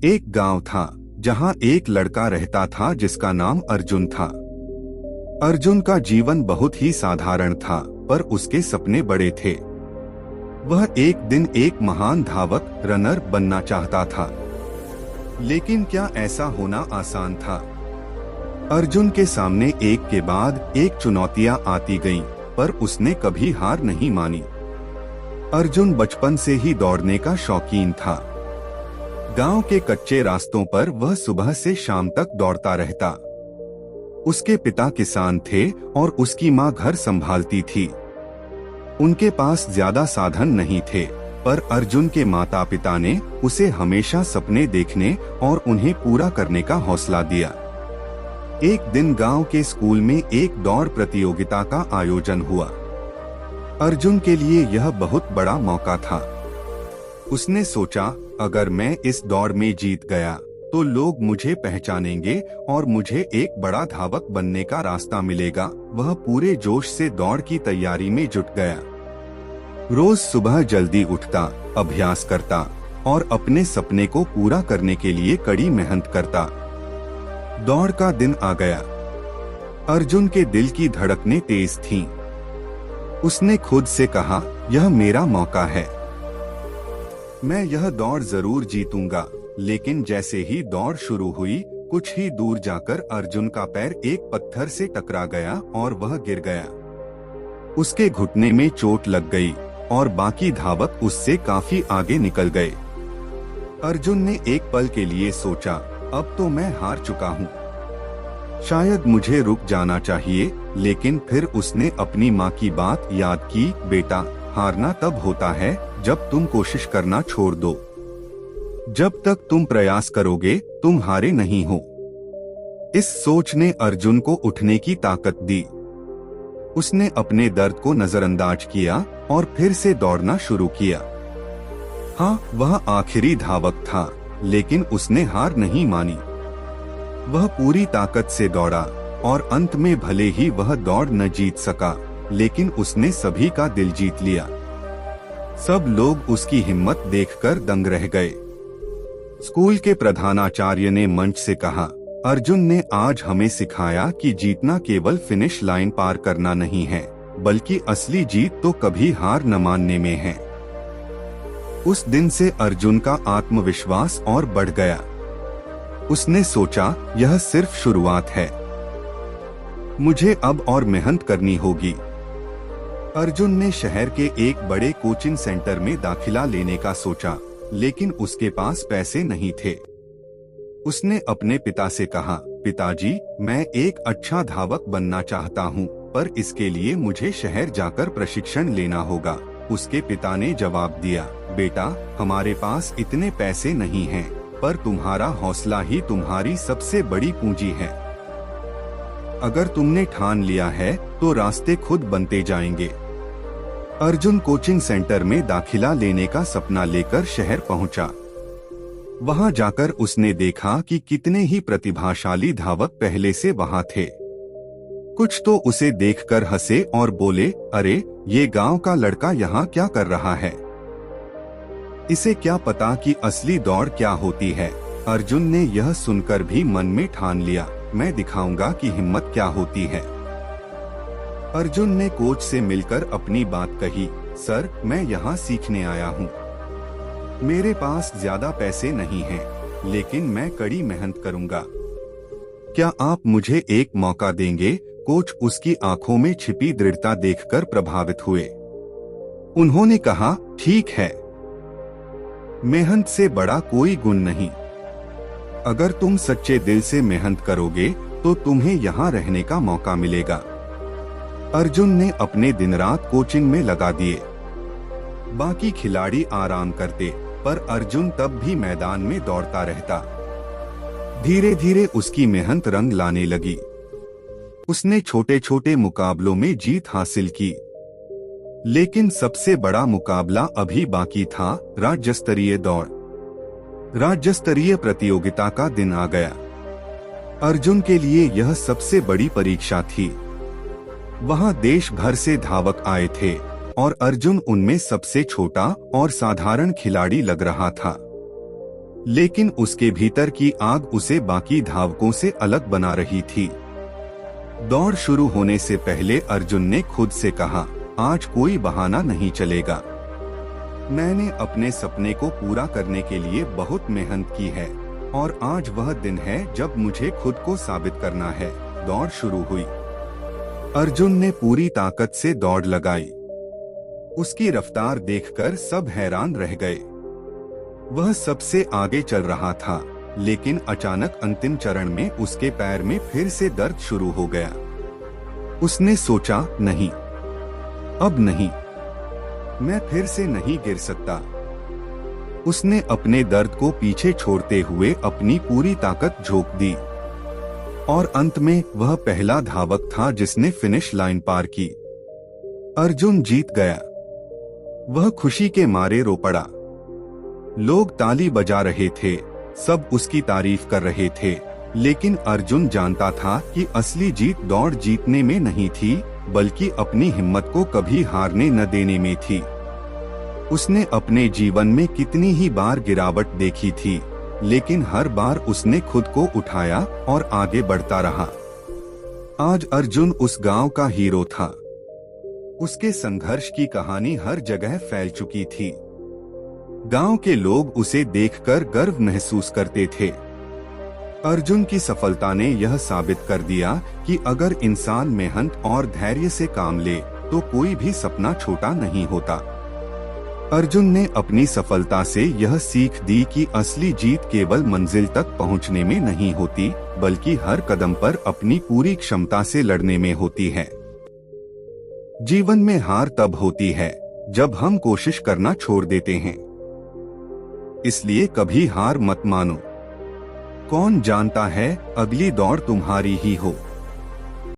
एक गांव था जहां एक लड़का रहता था जिसका नाम अर्जुन था। अर्जुन का जीवन बहुत ही साधारण था, पर उसके सपने बड़े थे। वह एक दिन एक महान धावक रनर बनना चाहता था। लेकिन क्या ऐसा होना आसान था? अर्जुन के सामने एक के बाद एक चुनौतियां आती गईं, पर उसने कभी हार नहीं मानी। अर्जुन बचपन से ही दौड़ने का शौकीन था। गांव के कच्चे रास्तों पर वह सुबह से शाम तक दौड़ता रहता। उसके पिता किसान थे और उसकी मां घर संभालती थी। उनके पास ज्यादा साधन नहीं थे, पर अर्जुन के माता पिता ने उसे हमेशा सपने देखने और उन्हें पूरा करने का हौसला दिया। एक दिन गांव के स्कूल में एक दौड़ प्रतियोगिता का आयोजन हुआ। अर्जुन के लिए यह बहुत बड़ा मौका था। उसने सोचा, अगर मैं इस दौड़ में जीत गया तो लोग मुझे पहचानेंगे और मुझे एक बड़ा धावक बनने का रास्ता मिलेगा। वह पूरे जोश से दौड़ की तैयारी में जुट गया। रोज सुबह जल्दी उठता, अभ्यास करता और अपने सपने को पूरा करने के लिए कड़ी मेहनत करता। दौड़ का दिन आ गया। अर्जुन के दिल की धड़कनें तेज थीं। उसने खुद से कहा, यह मेरा मौका है, मैं यह दौड़ जरूर जीतूंगा। लेकिन जैसे ही दौड़ शुरू हुई, कुछ ही दूर जाकर अर्जुन का पैर एक पत्थर से टकरा गया और वह गिर गया। उसके घुटने में चोट लग गई और बाकी धावक उससे काफी आगे निकल गए। अर्जुन ने एक पल के लिए सोचा, अब तो मैं हार चुका हूँ, शायद मुझे रुक जाना चाहिए। लेकिन फिर उसने अपनी माँ की बात याद की, बेटा, हारना तब होता है जब तुम कोशिश करना छोड़ दो। जब तक तुम प्रयास करोगे तुम हारे नहीं हो। इस सोच ने अर्जुन को उठने की ताकत दी। उसने अपने दर्द को नजरअंदाज किया और फिर से दौड़ना शुरू किया। हाँ, वह आखिरी धावक था, लेकिन उसने हार नहीं मानी। वह पूरी ताकत से दौड़ा और अंत में भले ही वह दौड़ न जीत सका, लेकिन उसने सभी का दिल जीत लिया। सब लोग उसकी हिम्मत देखकर दंग रह गए। स्कूल के प्रधानाचार्य ने मंच से कहा, अर्जुन ने आज हमें सिखाया कि जीतना केवल फिनिश लाइन पार करना नहीं है, बल्कि असली जीत तो कभी हार न मानने में है। उस दिन से अर्जुन का आत्मविश्वास और बढ़ गया। उसने सोचा, यह सिर्फ शुरुआत है, मुझे अब और मेहनत करनी होगी। अर्जुन ने शहर के एक बड़े कोचिंग सेंटर में दाखिला लेने का सोचा, लेकिन उसके पास पैसे नहीं थे। उसने अपने पिता से कहा, पिताजी, मैं एक अच्छा धावक बनना चाहता हूँ, पर इसके लिए मुझे शहर जाकर प्रशिक्षण लेना होगा। उसके पिता ने जवाब दिया, बेटा, हमारे पास इतने पैसे नहीं हैं, पर तुम्हारा हौसला ही तुम्हारी सबसे बड़ी पूंजी है। अगर तुमने ठान लिया है तो रास्ते खुद बनते जाएंगे। अर्जुन कोचिंग सेंटर में दाखिला लेने का सपना लेकर शहर पहुंचा। वहां जाकर उसने देखा कि कितने ही प्रतिभाशाली धावक पहले से वहां थे। कुछ तो उसे देखकर हंसे और बोले, अरे, ये गांव का लड़का यहाँ क्या कर रहा है? इसे क्या पता कि असली दौड़ क्या होती है। अर्जुन ने यह सुनकर भी मन में ठान लिया, मैं दिखाऊंगा कि हिम्मत क्या होती है। अर्जुन ने कोच से मिलकर अपनी बात कही, सर, मैं यहाँ सीखने आया हूँ। मेरे पास ज्यादा पैसे नहीं हैं, लेकिन मैं कड़ी मेहनत करूँगा। क्या आप मुझे एक मौका देंगे? कोच उसकी आंखों में छिपी दृढ़ता देखकर प्रभावित हुए। उन्होंने कहा, ठीक है, मेहनत से बड़ा कोई गुण नहीं। अगर तुम सच्चे दिल से मेहनत करोगे तो तुम्हें यहाँ रहने का मौका मिलेगा। अर्जुन ने अपने दिन रात कोचिंग में लगा दिए। बाकी खिलाड़ी आराम करते, पर अर्जुन तब भी मैदान में दौड़ता रहता। धीरे धीरे उसकी मेहनत रंग लाने लगी। उसने छोटे छोटे मुकाबलों में जीत हासिल की, लेकिन सबसे बड़ा मुकाबला अभी बाकी था, राज्य स्तरीय दौड़। राज्य स्तरीय प्रतियोगिता का दिन आ गया। अर्जुन के लिए यह सबसे बड़ी परीक्षा थी। वहां देश भर से धावक आए थे और अर्जुन उनमें सबसे छोटा और साधारण खिलाड़ी लग रहा था। लेकिन उसके भीतर की आग उसे बाकी धावकों से अलग बना रही थी। दौड़ शुरू होने से पहले अर्जुन ने खुद से कहा, आज कोई बहाना नहीं चलेगा। मैंने अपने सपने को पूरा करने के लिए बहुत मेहनत की है और आज वह दिन है जब मुझे खुद को साबित करना है। दौड़ शुरू हुई। अर्जुन ने पूरी ताकत से दौड़ लगाई। उसकी रफ्तार देखकर सब हैरान रह गए। वह सबसे आगे चल रहा था, लेकिन अचानक अंतिम चरण में उसके पैर में फिर से दर्द शुरू हो गया। उसने सोचा, नहीं, अब नहीं, मैं फिर से नहीं गिर सकता। उसने अपने दर्द को पीछे छोड़ते हुए अपनी पूरी ताकत झोंक दी और अंत में वह पहला धावक था जिसने फिनिश लाइन पार की। अर्जुन जीत गया। वह खुशी के मारे रो पड़ा। लोग ताली बजा रहे थे, सब उसकी तारीफ कर रहे थे, लेकिन अर्जुन जानता था कि असली जीत दौड़ जीतने में नहीं थी, बल्कि अपनी हिम्मत को कभी हारने न देने में थी। उसने अपने जीवन में कितनी ही बार गिरावट देखी थी, लेकिन हर बार उसने खुद को उठाया और आगे बढ़ता रहा। आज अर्जुन उस गांव का हीरो था। उसके संघर्ष की कहानी हर जगह फैल चुकी थी। गांव के लोग उसे देखकर गर्व महसूस करते थे। अर्जुन की सफलता ने यह साबित कर दिया कि अगर इंसान मेहनत और धैर्य से काम ले तो कोई भी सपना छोटा नहीं होता। अर्जुन ने अपनी सफलता से यह सीख दी कि असली जीत केवल मंजिल तक पहुंचने में नहीं होती, बल्कि हर कदम पर अपनी पूरी क्षमता से लड़ने में होती है। जीवन में हार तब होती है जब हम कोशिश करना छोड़ देते हैं। इसलिए कभी हार मत मानो। कौन जानता है अगली दौड़ तुम्हारी ही हो।